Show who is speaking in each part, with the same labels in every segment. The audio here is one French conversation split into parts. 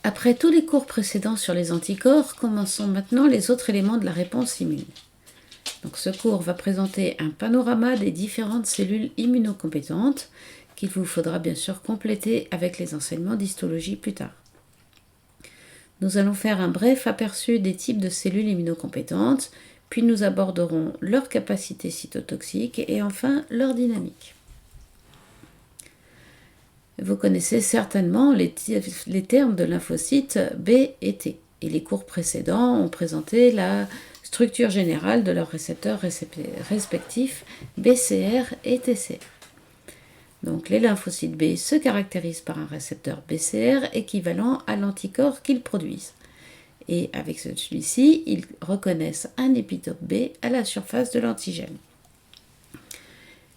Speaker 1: Après tous les cours précédents sur les anticorps, commençons maintenant les autres éléments de la réponse immune. Donc, ce cours va présenter un panorama des différentes cellules immunocompétentes qu'il vous faudra bien sûr compléter avec les enseignements d'histologie plus tard. Nous allons faire un bref aperçu des types de cellules immunocompétentes, puis nous aborderons leur capacité cytotoxique et enfin leur dynamique. Vous connaissez certainement les termes de lymphocytes B et T, et les cours précédents ont présenté la structure générale de leurs récepteurs respectifs BCR et TCR. Donc les lymphocytes B se caractérisent par un récepteur BCR équivalent à l'anticorps qu'ils produisent. Et avec celui-ci, ils reconnaissent un épitope B à la surface de l'antigène.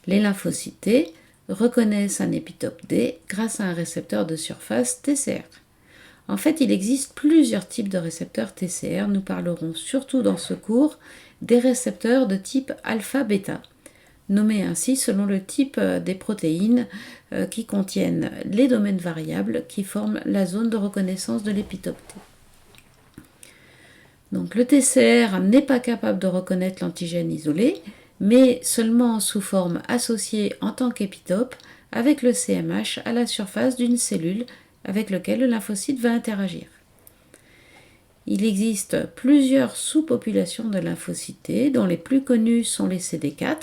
Speaker 1: Les lymphocytes T reconnaissent un épitope D grâce à un récepteur de surface TCR. En fait, il existe plusieurs types de récepteurs TCR. Nous parlerons surtout dans ce cours des récepteurs de type alpha-bêta, nommés ainsi selon le type des protéines qui contiennent les domaines variables qui forment la zone de reconnaissance de l'épitope T. Donc, le TCR n'est pas capable de reconnaître l'antigène isolé, mais seulement sous forme associée en tant qu'épitope avec le CMH à la surface d'une cellule avec laquelle le lymphocyte va interagir. Il existe plusieurs sous-populations de lymphocytes T, dont les plus connues sont les CD4,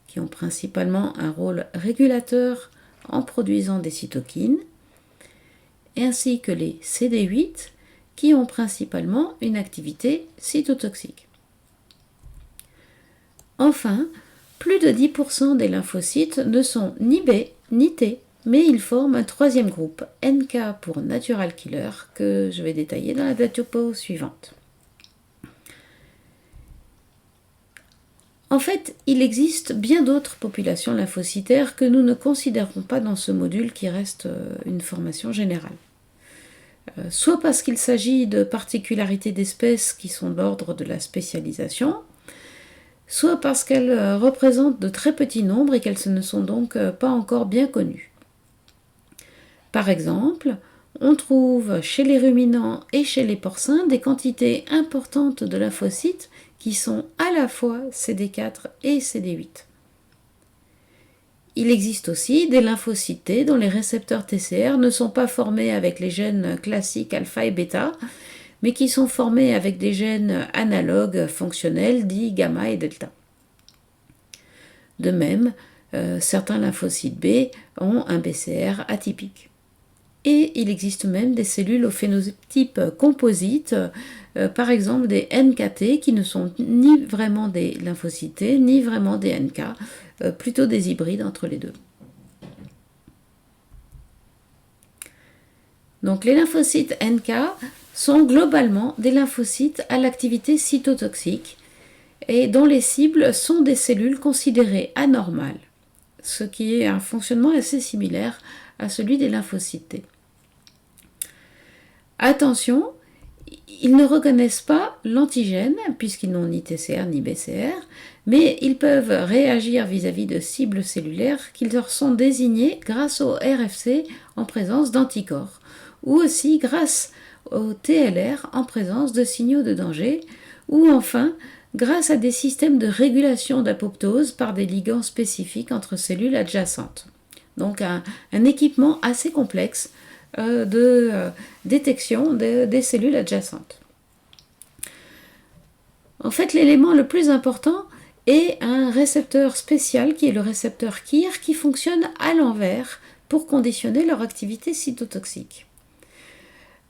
Speaker 1: qui ont principalement un rôle régulateur en produisant des cytokines, ainsi que les CD8, qui ont principalement une activité cytotoxique. Enfin, plus de 10% des lymphocytes ne sont ni B ni T, mais ils forment un troisième groupe, NK pour Natural Killer, que je vais détailler dans la diapo suivante. En fait, il existe bien d'autres populations lymphocytaires que nous ne considérons pas dans ce module qui reste une formation générale. Soit parce qu'il s'agit de particularités d'espèces qui sont d'ordre de la spécialisation, soit parce qu'elles représentent de très petits nombres et qu'elles ne sont donc pas encore bien connues. Par exemple, on trouve chez les ruminants et chez les porcins des quantités importantes de lymphocytes qui sont à la fois CD4 et CD8. Il existe aussi des lymphocytes T dont les récepteurs TCR ne sont pas formés avec les gènes classiques alpha et bêta, mais qui sont formés avec des gènes analogues fonctionnels dits gamma et delta. De même, certains lymphocytes B ont un BCR atypique. Et il existe même des cellules au phénotype composite, par exemple des NKT, qui ne sont ni vraiment des lymphocytes T, ni vraiment des NK, plutôt des hybrides entre les deux. Donc les lymphocytes NK sont globalement des lymphocytes à l'activité cytotoxique et dont les cibles sont des cellules considérées anormales, ce qui est un fonctionnement assez similaire à celui des lymphocytes T. Attention, ils ne reconnaissent pas l'antigène puisqu'ils n'ont ni TCR ni BCR, mais ils peuvent réagir vis-à-vis de cibles cellulaires qui leur sont désignées grâce au RFC en présence d'anticorps, ou aussi grâce au TLR en présence de signaux de danger, ou enfin grâce à des systèmes de régulation d'apoptose par des ligands spécifiques entre cellules adjacentes. Donc un équipement assez complexe de détection des cellules adjacentes. En fait, l'élément le plus important est un récepteur spécial qui est le récepteur KIR qui fonctionne à l'envers pour conditionner leur activité cytotoxique.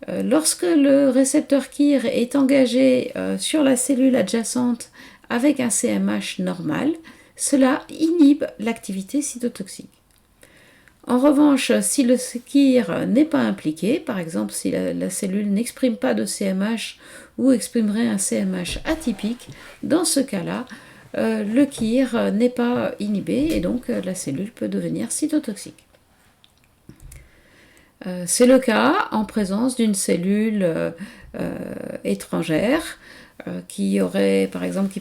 Speaker 1: Lorsque le récepteur KIR est engagé sur la cellule adjacente avec un CMH normal, cela inhibe l'activité cytotoxique. En revanche, si le KIR n'est pas impliqué, par exemple si la cellule n'exprime pas de CMH ou exprimerait un CMH atypique, dans ce cas-là, le KIR n'est pas inhibé et donc la cellule peut devenir cytotoxique. C'est le cas en présence d'une cellule étrangère qui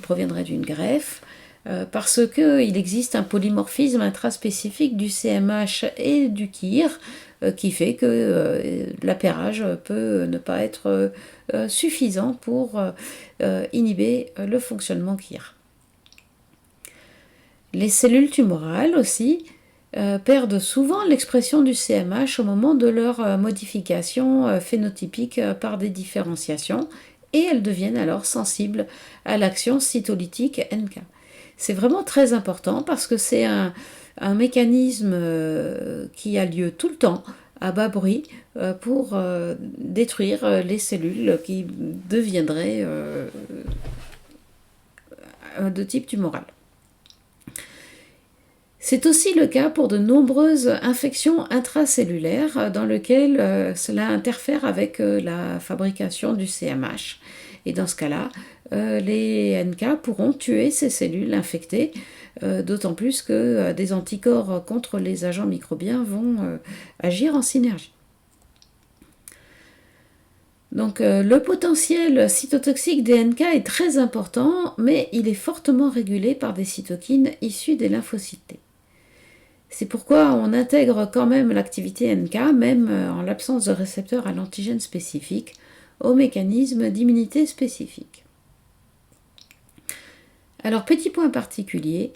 Speaker 1: proviendrait d'une greffe, parce qu'il existe un polymorphisme intraspécifique du CMH et du KIR qui fait que l'appairage peut ne pas être suffisant pour inhiber le fonctionnement KIR. Les cellules tumorales aussi perdent souvent l'expression du CMH au moment de leur modification phénotypique par des différenciations et elles deviennent alors sensibles à l'action cytolytique NK. C'est vraiment très important parce que c'est un mécanisme qui a lieu tout le temps à bas bruit pour détruire les cellules qui deviendraient de type tumoral. C'est aussi le cas pour de nombreuses infections intracellulaires dans lesquelles cela interfère avec la fabrication du CMH. Et dans ce cas-là, les NK pourront tuer ces cellules infectées, d'autant plus que des anticorps contre les agents microbiens vont agir en synergie. Donc le potentiel cytotoxique des NK est très important, mais il est fortement régulé par des cytokines issues des lymphocytes T. C'est pourquoi on intègre quand même l'activité NK, même en l'absence de récepteurs à l'antigène spécifique, au mécanisme d'immunité spécifique. Alors, petit point particulier,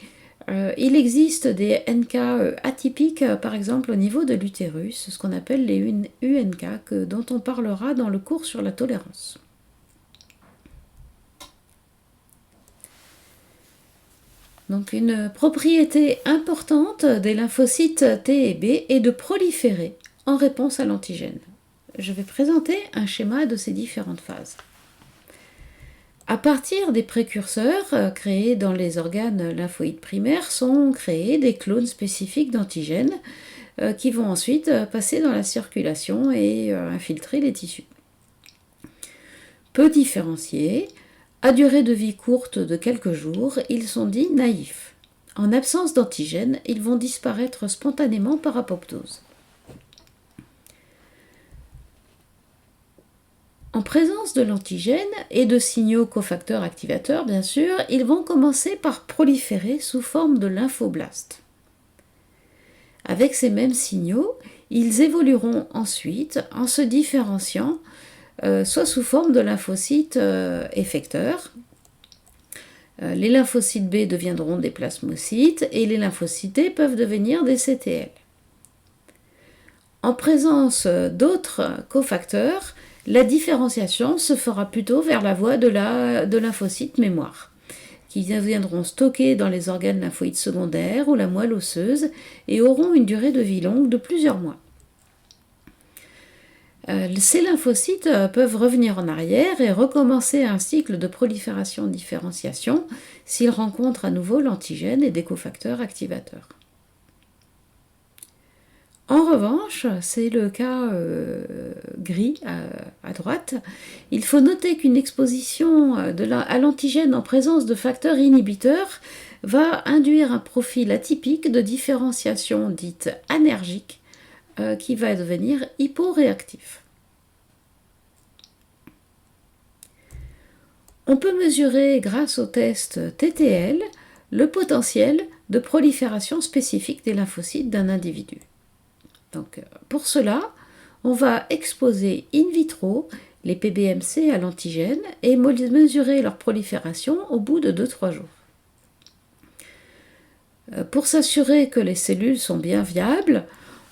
Speaker 1: il existe des NK atypiques, par exemple au niveau de l'utérus, ce qu'on appelle les UNK, dont on parlera dans le cours sur la tolérance. Donc une propriété importante des lymphocytes T et B est de proliférer en réponse à l'antigène. Je vais présenter un schéma de ces différentes phases. À partir des précurseurs créés dans les organes lymphoïdes primaires sont créés des clones spécifiques d'antigènes qui vont ensuite passer dans la circulation et infiltrer les tissus. Peu différenciés, à durée de vie courte de quelques jours, ils sont dits naïfs. En absence d'antigènes, ils vont disparaître spontanément par apoptose. En présence de l'antigène et de signaux cofacteurs activateurs, bien sûr, ils vont commencer par proliférer sous forme de lymphoblastes. Avec ces mêmes signaux, ils évolueront ensuite en se différenciant soit sous forme de lymphocytes effecteurs. Les lymphocytes B deviendront des plasmocytes et les lymphocytes T peuvent devenir des CTL. En présence d'autres cofacteurs, la différenciation se fera plutôt vers la voie de lymphocytes mémoire, qui viendront stocker dans les organes lymphoïdes secondaires ou la moelle osseuse et auront une durée de vie longue de plusieurs mois. Ces lymphocytes peuvent revenir en arrière et recommencer un cycle de prolifération-différenciation s'ils rencontrent à nouveau l'antigène et des cofacteurs activateurs. En revanche, c'est le cas gris à droite, il faut noter qu'une exposition à l'antigène en présence de facteurs inhibiteurs va induire un profil atypique de différenciation dite anergique qui va devenir hyporéactif. On peut mesurer grâce au test TTL le potentiel de prolifération spécifique des lymphocytes d'un individu. Donc, pour cela, on va exposer in vitro les PBMC à l'antigène et mesurer leur prolifération au bout de 2-3 jours. Pour s'assurer que les cellules sont bien viables,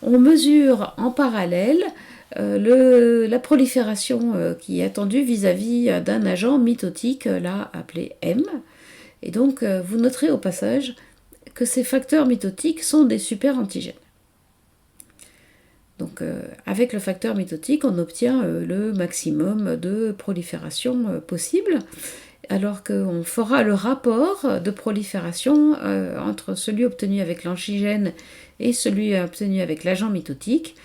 Speaker 1: on mesure en parallèle la prolifération qui est attendue vis-à-vis d'un agent mitotique, là appelé M. Et donc, vous noterez au passage que ces facteurs mitotiques sont des super-antigènes. Donc, avec le facteur mitotique, on obtient le maximum de prolifération possible, alors qu'on fera le rapport de prolifération entre celui obtenu avec l'antigène et celui obtenu avec l'agent mitotique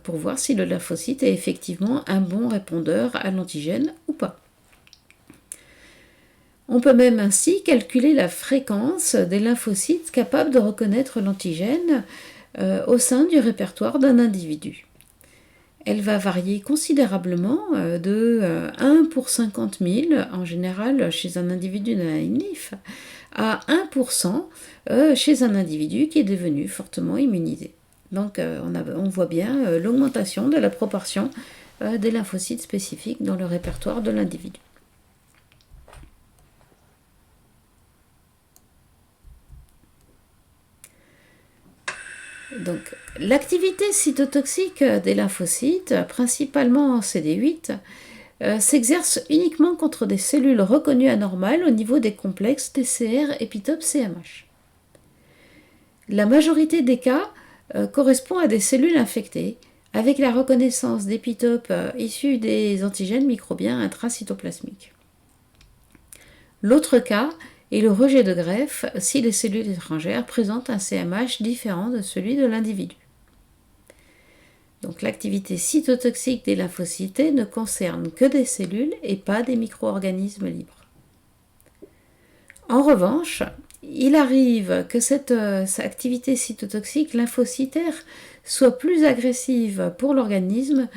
Speaker 1: pour voir si le lymphocyte est effectivement un bon répondeur à l'antigène ou pas. On peut même ainsi calculer la fréquence des lymphocytes capables de reconnaître l'antigène au sein du répertoire d'un individu. Elle va varier considérablement de 1 pour 50 000 en général chez un individu naïf à 1% chez un individu qui est devenu fortement immunisé. Donc on voit bien l'augmentation de la proportion des lymphocytes spécifiques dans le répertoire de l'individu. Donc, l'activité cytotoxique des lymphocytes, principalement en CD8, s'exerce uniquement contre des cellules reconnues anormales au niveau des complexes TCR, épitope, CMH. La majorité des cas correspond à des cellules infectées, avec la reconnaissance d'épitopes issus des antigènes microbiens intracytoplasmiques. L'autre cas est le rejet de greffe si les cellules étrangères présentent un CMH différent de celui de l'individu. Donc l'activité cytotoxique des lymphocytes ne concerne que des cellules et pas des micro-organismes libres. En revanche, il arrive que cette activité cytotoxique lymphocytaire soit plus agressive pour l'organisme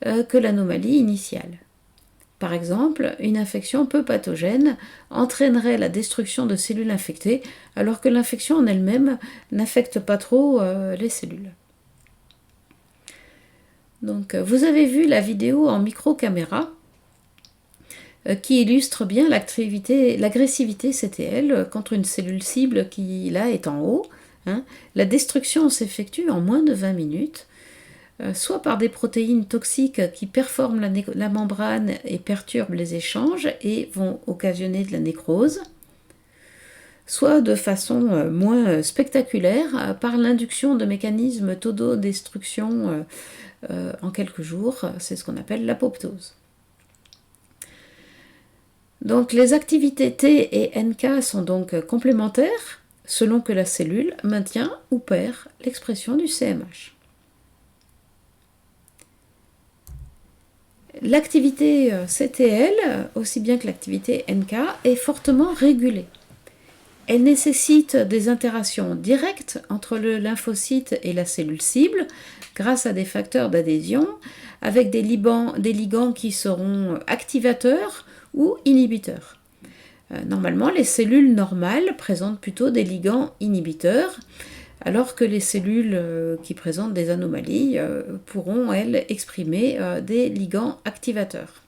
Speaker 1: que l'anomalie initiale. Par exemple, une infection peu pathogène entraînerait la destruction de cellules infectées, alors que l'infection en elle-même n'affecte pas trop les cellules. Donc, vous avez vu la vidéo en micro-caméra qui illustre bien l'agressivité CTL contre une cellule cible qui, là, est en haut. La destruction s'effectue en moins de 20 minutes, soit par des protéines toxiques qui performent la membrane et perturbent les échanges et vont occasionner de la nécrose, soit de façon moins spectaculaire par l'induction de mécanismes d'autodestruction en quelques jours, c'est ce qu'on appelle l'apoptose. Donc les activités T et NK sont donc complémentaires selon que la cellule maintient ou perd l'expression du CMH. L'activité CTL, aussi bien que l'activité NK, est fortement régulée. Elle nécessite des interactions directes entre le lymphocyte et la cellule cible grâce à des facteurs d'adhésion avec des ligands qui seront activateurs ou inhibiteurs. Normalement, les cellules normales présentent plutôt des ligands inhibiteurs, alors que les cellules qui présentent des anomalies pourront, elles, exprimer des ligands activateurs.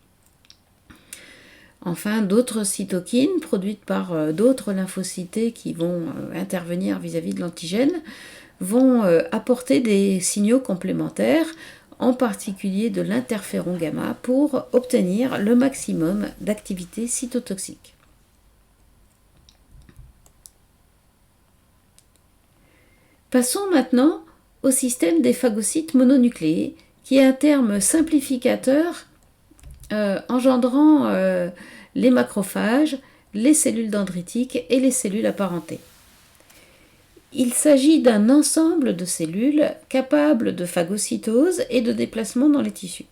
Speaker 1: Enfin, d'autres cytokines produites par d'autres lymphocytes qui vont intervenir vis-à-vis de l'antigène vont apporter des signaux complémentaires, en particulier de l'interféron gamma, pour obtenir le maximum d'activité cytotoxique. Passons maintenant au système des phagocytes mononucléés, qui est un terme simplificateur engendrant les macrophages, les cellules dendritiques et les cellules apparentées. Il s'agit d'un ensemble de cellules capables de phagocytose et de déplacement dans les tissus.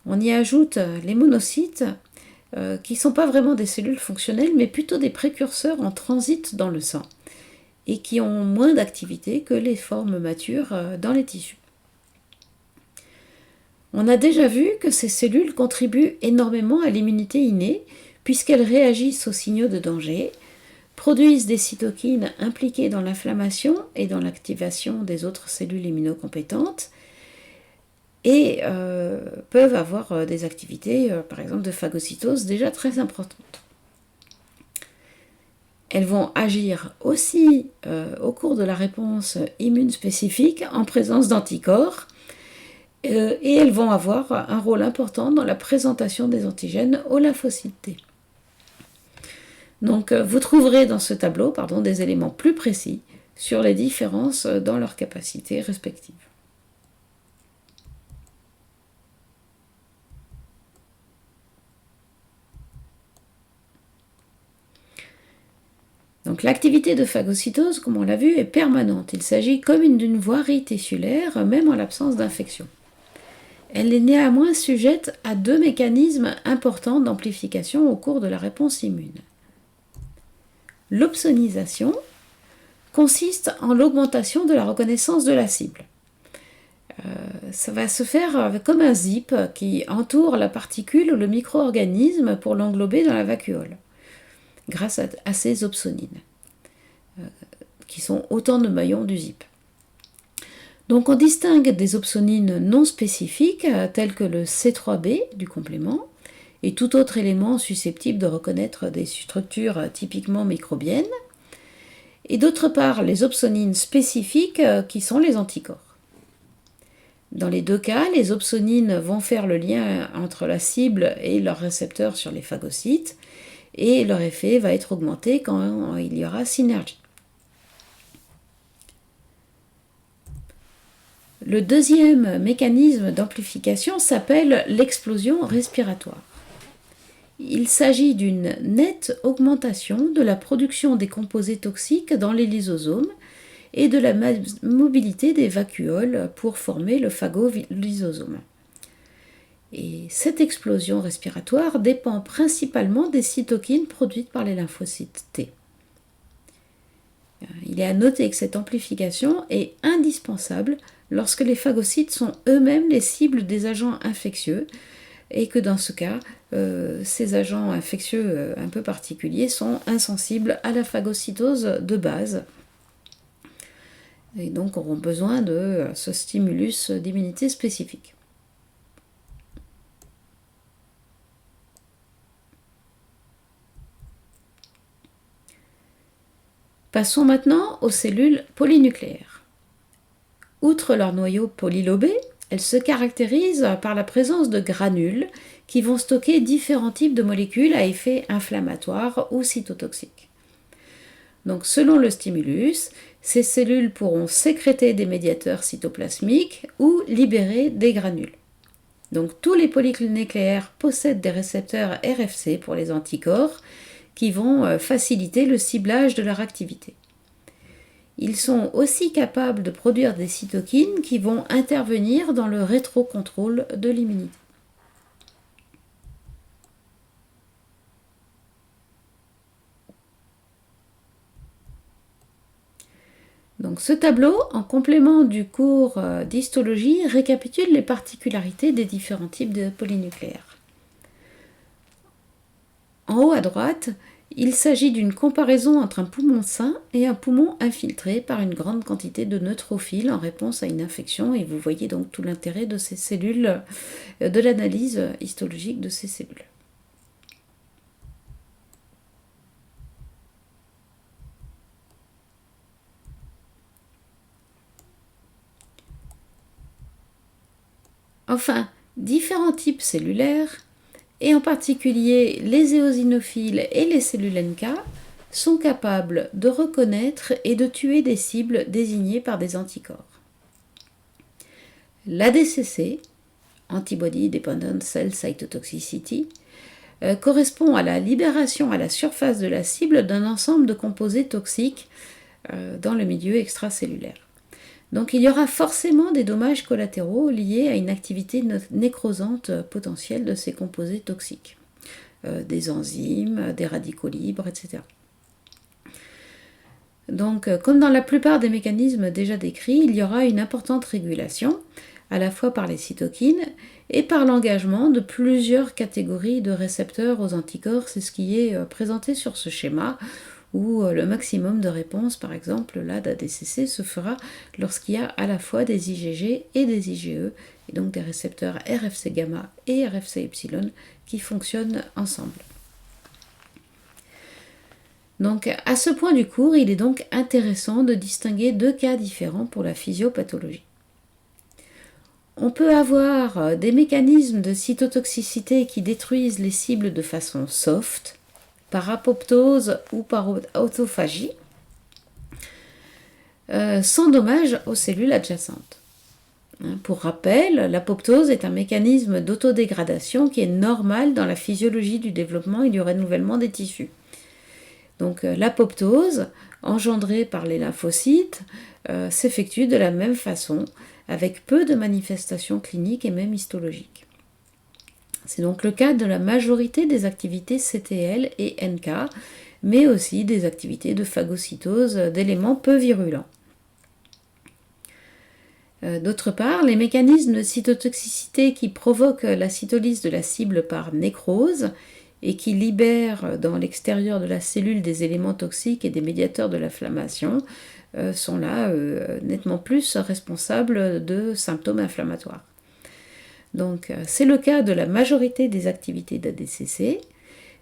Speaker 1: On y ajoute les monocytes, qui ne sont pas vraiment des cellules fonctionnelles, mais plutôt des précurseurs en transit dans le sang, et qui ont moins d'activité que les formes matures dans les tissus. On a déjà vu que ces cellules contribuent énormément à l'immunité innée, puisqu'elles réagissent aux signaux de danger, produisent des cytokines impliquées dans l'inflammation et dans l'activation des autres cellules immunocompétentes, et peuvent avoir des activités, par exemple de phagocytose, déjà très importantes. Elles vont agir aussi au cours de la réponse immune spécifique en présence d'anticorps, et elles vont avoir un rôle important dans la présentation des antigènes aux lymphocytes T. Donc vous trouverez dans ce tableau des éléments plus précis sur les différences dans leurs capacités respectives. Donc l'activité de phagocytose, comme on l'a vu, est permanente. Il s'agit comme d'une voirie tissulaire, même en l'absence d'infection. Elle est néanmoins sujette à deux mécanismes importants d'amplification au cours de la réponse immune. L'opsonisation consiste en l'augmentation de la reconnaissance de la cible. Ça va se faire comme un zip qui entoure la particule ou le micro-organisme pour l'englober dans la vacuole, grâce à ces opsonines, qui sont autant de maillons du zip. Donc on distingue des opsonines non spécifiques tels que le C3b du complément et tout autre élément susceptible de reconnaître des structures typiquement microbiennes, et d'autre part les opsonines spécifiques qui sont les anticorps. Dans les deux cas, les opsonines vont faire le lien entre la cible et leur récepteur sur les phagocytes, et leur effet va être augmenté quand il y aura synergie. Le deuxième mécanisme d'amplification s'appelle l'explosion respiratoire. Il s'agit d'une nette augmentation de la production des composés toxiques dans les lysosomes et de la mobilité des vacuoles pour former le phagolysosome. Et cette explosion respiratoire dépend principalement des cytokines produites par les lymphocytes T. Il est à noter que cette amplification est indispensable lorsque les phagocytes sont eux-mêmes les cibles des agents infectieux et que dans ce cas, ces agents infectieux un peu particuliers sont insensibles à la phagocytose de base et donc auront besoin de ce stimulus d'immunité spécifique. Passons maintenant aux cellules polynucléaires. Outre leur noyau polylobé, elles se caractérisent par la présence de granules qui vont stocker différents types de molécules à effet inflammatoire ou cytotoxique. Donc selon le stimulus, ces cellules pourront sécréter des médiateurs cytoplasmiques ou libérer des granules. Donc tous les polynucléaires possèdent des récepteurs RFC pour les anticorps qui vont faciliter le ciblage de leur activité. Ils sont aussi capables de produire des cytokines qui vont intervenir dans le rétrocontrôle de l'immunité. Donc ce tableau, en complément du cours d'histologie, récapitule les particularités des différents types de polynucléaires. En haut à droite, il s'agit d'une comparaison entre un poumon sain et un poumon infiltré par une grande quantité de neutrophiles en réponse à une infection, et vous voyez donc tout l'intérêt de ces cellules, de l'analyse histologique de ces cellules. Enfin, différents types cellulaires, et en particulier les éosinophiles et les cellules NK, sont capables de reconnaître et de tuer des cibles désignées par des anticorps. L'ADCC, Antibody Dependent Cell Cytotoxicity, correspond à la libération à la surface de la cible d'un ensemble de composés toxiques dans le milieu extracellulaire. Donc il y aura forcément des dommages collatéraux liés à une activité nécrosante potentielle de ces composés toxiques, des enzymes, des radicaux libres, etc. Donc comme dans la plupart des mécanismes déjà décrits, il y aura une importante régulation, à la fois par les cytokines et par l'engagement de plusieurs catégories de récepteurs aux anticorps. C'est ce qui est présenté sur ce schéma, où le maximum de réponse, par exemple, là d'ADCC, se fera lorsqu'il y a à la fois des IgG et des IgE, et donc des récepteurs RFC gamma et RFC epsilon qui fonctionnent ensemble. Donc à ce point du cours, il est donc intéressant de distinguer deux cas différents pour la physiopathologie. On peut avoir des mécanismes de cytotoxicité qui détruisent les cibles de façon soft, par apoptose ou par autophagie, sans dommage aux cellules adjacentes. Pour rappel, l'apoptose est un mécanisme d'autodégradation qui est normal dans la physiologie du développement et du renouvellement des tissus. Donc l'apoptose, engendrée par les lymphocytes, s'effectue de la même façon, avec peu de manifestations cliniques et même histologiques. C'est donc le cas de la majorité des activités CTL et NK, mais aussi des activités de phagocytose d'éléments peu virulents. D'autre part, les mécanismes de cytotoxicité qui provoquent la cytolyse de la cible par nécrose et qui libèrent dans l'extérieur de la cellule des éléments toxiques et des médiateurs de l'inflammation sont là nettement plus responsables de symptômes inflammatoires. Donc c'est le cas de la majorité des activités d'ADCC.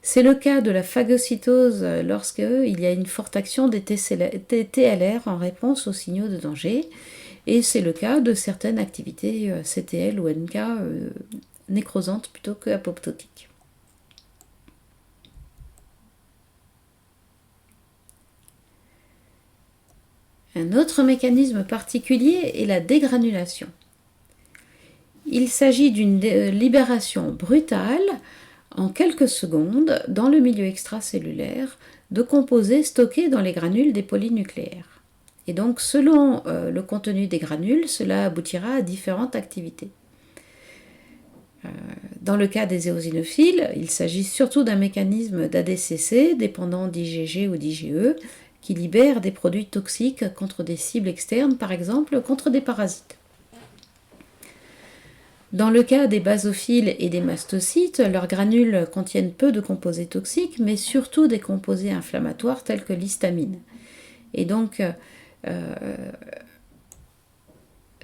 Speaker 1: C'est le cas de la phagocytose lorsqu'il y a une forte action des TLR en réponse aux signaux de danger. Et c'est le cas de certaines activités CTL ou NK nécrosantes plutôt que apoptotiques. Un autre mécanisme particulier est la dégranulation. Il s'agit d'une libération brutale, en quelques secondes, dans le milieu extracellulaire, de composés stockés dans les granules des polynucléaires. Et donc, selon le contenu des granules, cela aboutira à différentes activités. Dans le cas des éosinophiles, il s'agit surtout d'un mécanisme d'ADCC dépendant d'IgG ou d'IgE qui libère des produits toxiques contre des cibles externes, par exemple contre des parasites. Dans le cas des basophiles et des mastocytes, leurs granules contiennent peu de composés toxiques, mais surtout des composés inflammatoires tels que l'histamine. Et donc,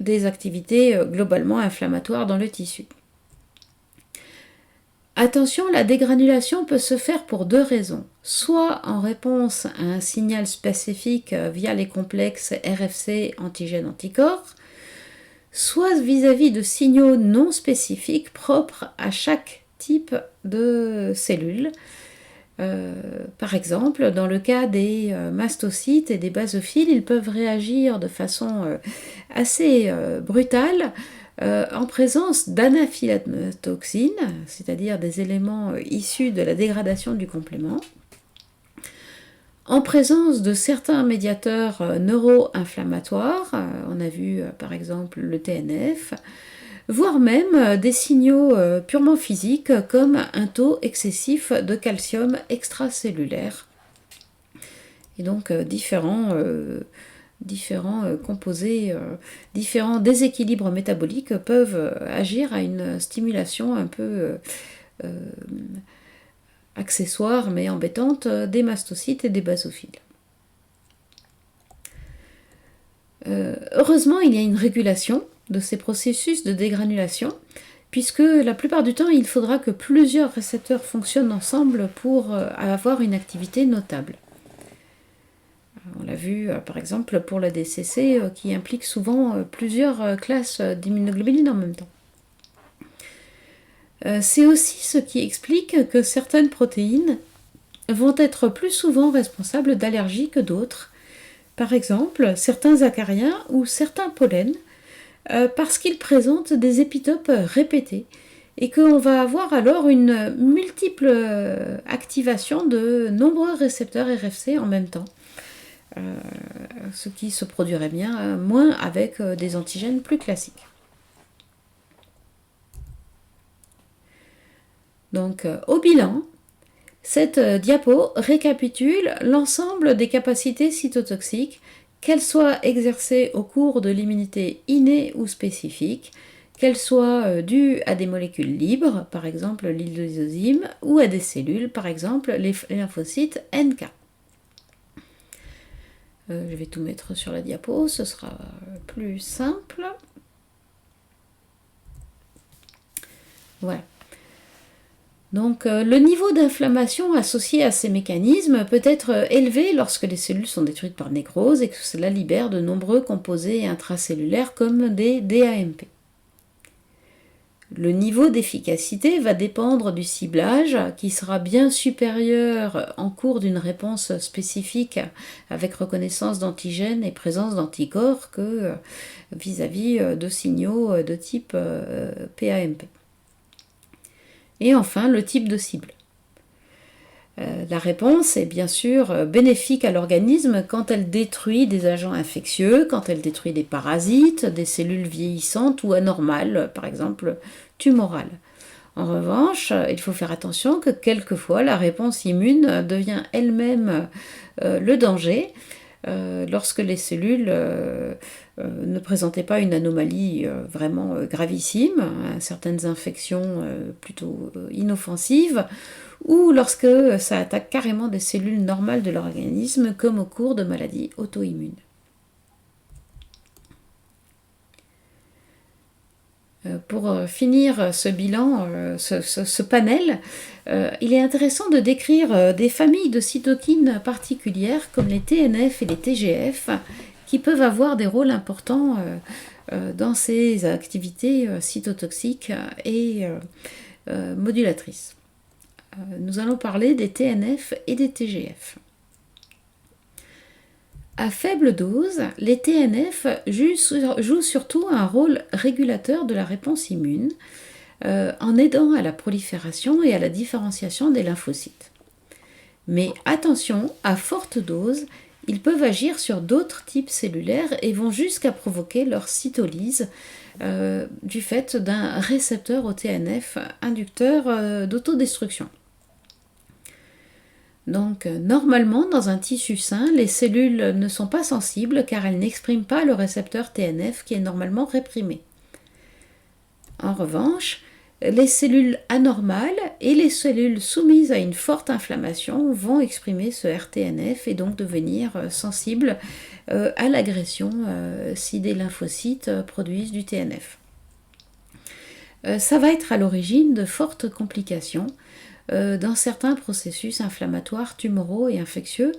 Speaker 1: des activités globalement inflammatoires dans le tissu. Attention, la dégranulation peut se faire pour deux raisons. Soit en réponse à un signal spécifique via les complexes RFC antigène-anticorps, soit vis-à-vis de signaux non spécifiques propres à chaque type de cellule. Par exemple, dans le cas des mastocytes et des basophiles, ils peuvent réagir de façon assez brutale en présence d'anaphylaxine, c'est-à-dire des éléments issus de la dégradation du complément, en présence de certains médiateurs neuro-inflammatoires, on a vu par exemple le TNF, voire même des signaux purement physiques comme un taux excessif de calcium extracellulaire. Et donc différents composés, différents déséquilibres métaboliques peuvent agir à une stimulation un peu accessoire mais embêtante des mastocytes et des basophiles. Heureusement, il y a une régulation de ces processus de dégranulation, puisque la plupart du temps, il faudra que plusieurs récepteurs fonctionnent ensemble pour avoir une activité notable. On l'a vu par exemple pour la DCC qui implique souvent plusieurs classes d'immunoglobulines en même temps. C'est aussi ce qui explique que certaines protéines vont être plus souvent responsables d'allergies que d'autres. Par exemple, certains acariens ou certains pollens, parce qu'ils présentent des épitopes répétés et qu'on va avoir alors une multiple activation de nombreux récepteurs RFC en même temps. Ce qui se produirait bien moins avec des antigènes plus classiques. Donc au bilan, cette diapo récapitule l'ensemble des capacités cytotoxiques, qu'elles soient exercées au cours de l'immunité innée ou spécifique, qu'elles soient dues à des molécules libres, par exemple l'lysozyme, ou à des cellules, par exemple les lymphocytes NK. Je vais tout mettre sur la diapo, ce sera plus simple. Voilà. Donc le niveau d'inflammation associé à ces mécanismes peut être élevé lorsque les cellules sont détruites par nécrose et que cela libère de nombreux composés intracellulaires comme des DAMP. Le niveau d'efficacité va dépendre du ciblage qui sera bien supérieur en cours d'une réponse spécifique avec reconnaissance d'antigènes et présence d'anticorps que vis-à-vis de signaux de type PAMP. Et enfin, le type de cible. La réponse est bien sûr bénéfique à l'organisme quand elle détruit des agents infectieux, quand elle détruit des parasites, des cellules vieillissantes ou anormales, par exemple tumorales. En revanche, il faut faire attention que quelquefois la réponse immune devient elle-même le danger lorsque les cellules ne présentaient pas une anomalie vraiment gravissime, certaines infections plutôt inoffensives, ou lorsque ça attaque carrément des cellules normales de l'organisme, comme au cours de maladies auto-immunes. Pour finir ce bilan, ce panel, il est intéressant de décrire des familles de cytokines particulières comme les TNF et les TGF qui peuvent avoir des rôles importants dans ces activités cytotoxiques et modulatrices. Nous allons parler des TNF et des TGF. À faible dose, les TNF jouent surtout un rôle régulateur de la réponse immune en aidant à la prolifération et à la différenciation des lymphocytes. Mais attention, à forte dose, ils peuvent agir sur d'autres types cellulaires et vont jusqu'à provoquer leur cytolyse du fait d'un récepteur au TNF inducteur d'autodestruction. Donc, normalement, dans un tissu sain, les cellules ne sont pas sensibles car elles n'expriment pas le récepteur TNF qui est normalement réprimé. En revanche, les cellules anormales et les cellules soumises à une forte inflammation vont exprimer ce rTNF et donc devenir sensibles à l'agression si des lymphocytes produisent du TNF. Ça va être à l'origine de fortes complications dans certains processus inflammatoires, tumoraux et infectieux,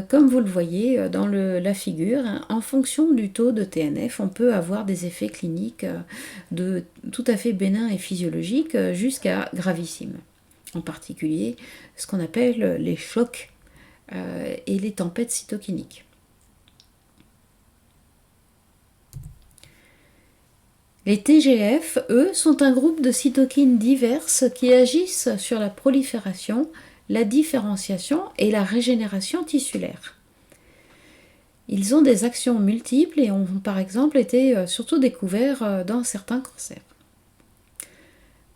Speaker 1: comme vous le voyez dans la figure. En fonction du taux de TNF, on peut avoir des effets cliniques tout à fait bénins et physiologiques jusqu'à gravissimes. En particulier, ce qu'on appelle les chocs et les tempêtes cytokiniques. Les TGF, eux, sont un groupe de cytokines diverses qui agissent sur la prolifération, la différenciation et la régénération tissulaire. Ils ont des actions multiples et ont par exemple été surtout découverts dans certains cancers.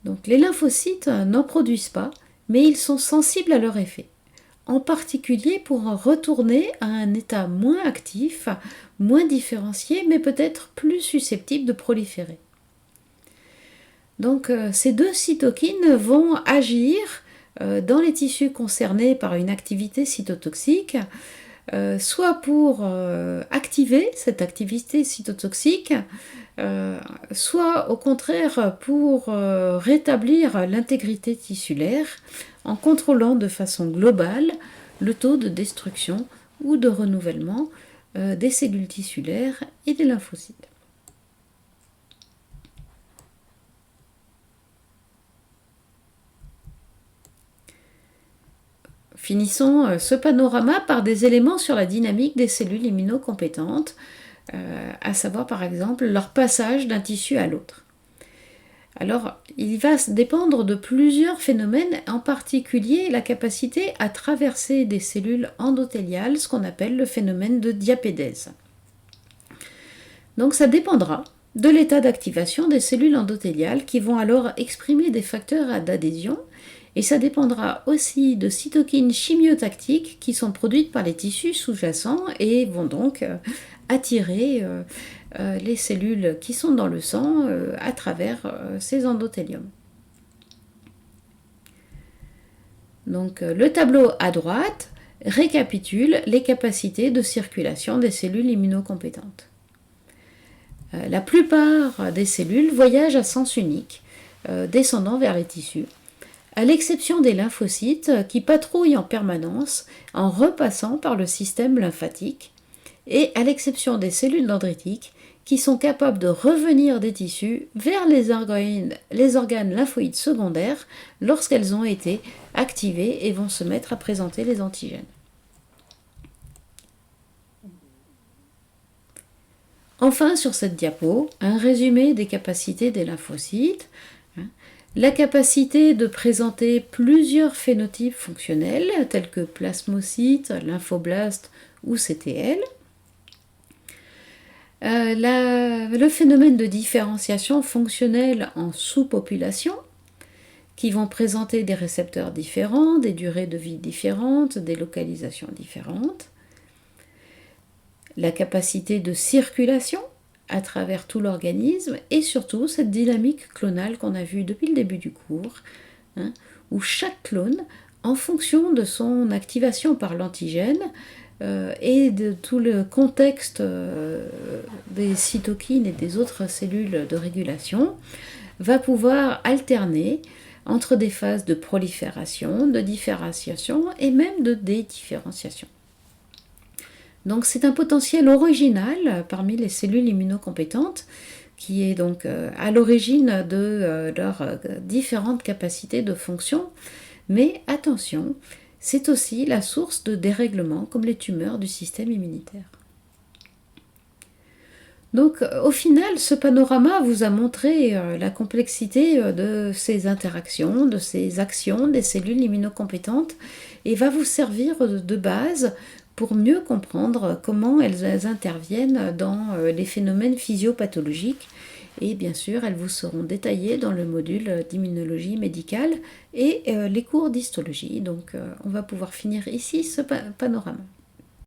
Speaker 1: Donc, les lymphocytes n'en produisent pas, mais ils sont sensibles à leur effet, en particulier pour retourner à un état moins actif, moins différencié, mais peut-être plus susceptible de proliférer. Donc ces deux cytokines vont agir dans les tissus concernés par une activité cytotoxique, soit pour activer cette activité cytotoxique, soit au contraire pour rétablir l'intégrité tissulaire en contrôlant de façon globale le taux de destruction ou de renouvellement des cellules tissulaires et des lymphocytes. Finissons ce panorama par des éléments sur la dynamique des cellules immunocompétentes, à savoir par exemple leur passage d'un tissu à l'autre. Alors, il va dépendre de plusieurs phénomènes, en particulier la capacité à traverser des cellules endothéliales, ce qu'on appelle le phénomène de diapédèse. Donc ça dépendra de l'état d'activation des cellules endothéliales qui vont alors exprimer des facteurs d'adhésion, et ça dépendra aussi de cytokines chimiotactiques qui sont produites par les tissus sous-jacents et vont donc attirer les cellules qui sont dans le sang à travers ces endothéliums. Donc le tableau à droite récapitule les capacités de circulation des cellules immunocompétentes. La plupart des cellules voyagent à sens unique, descendant vers les tissus, à l'exception des lymphocytes qui patrouillent en permanence en repassant par le système lymphatique, et à l'exception des cellules dendritiques qui sont capables de revenir des tissus vers les organes lymphoïdes secondaires lorsqu'elles ont été activées et vont se mettre à présenter les antigènes. Enfin, sur cette diapo, un résumé des capacités des lymphocytes. La capacité de présenter plusieurs phénotypes fonctionnels, tels que plasmocytes, lymphoblastes ou CTL. Le phénomène de différenciation fonctionnelle en sous-population, qui vont présenter des récepteurs différents, des durées de vie différentes, des localisations différentes. La capacité de circulation à travers tout l'organisme, et surtout cette dynamique clonale qu'on a vue depuis le début du cours, où chaque clone, en fonction de son activation par l'antigène, et de tout le contexte des cytokines et des autres cellules de régulation, va pouvoir alterner entre des phases de prolifération, de différenciation et même de dédifférenciation. Donc c'est un potentiel original parmi les cellules immunocompétentes qui est donc à l'origine de leurs différentes capacités de fonction. Mais attention, c'est aussi la source de dérèglements comme les tumeurs du système immunitaire. Donc au final, ce panorama vous a montré la complexité de ces interactions, de ces actions des cellules immunocompétentes et va vous servir de base pour mieux comprendre comment elles interviennent dans les phénomènes physiopathologiques. Et bien sûr, elles vous seront détaillées dans le module d'immunologie médicale et les cours d'histologie. Donc on va pouvoir finir ici ce panorama.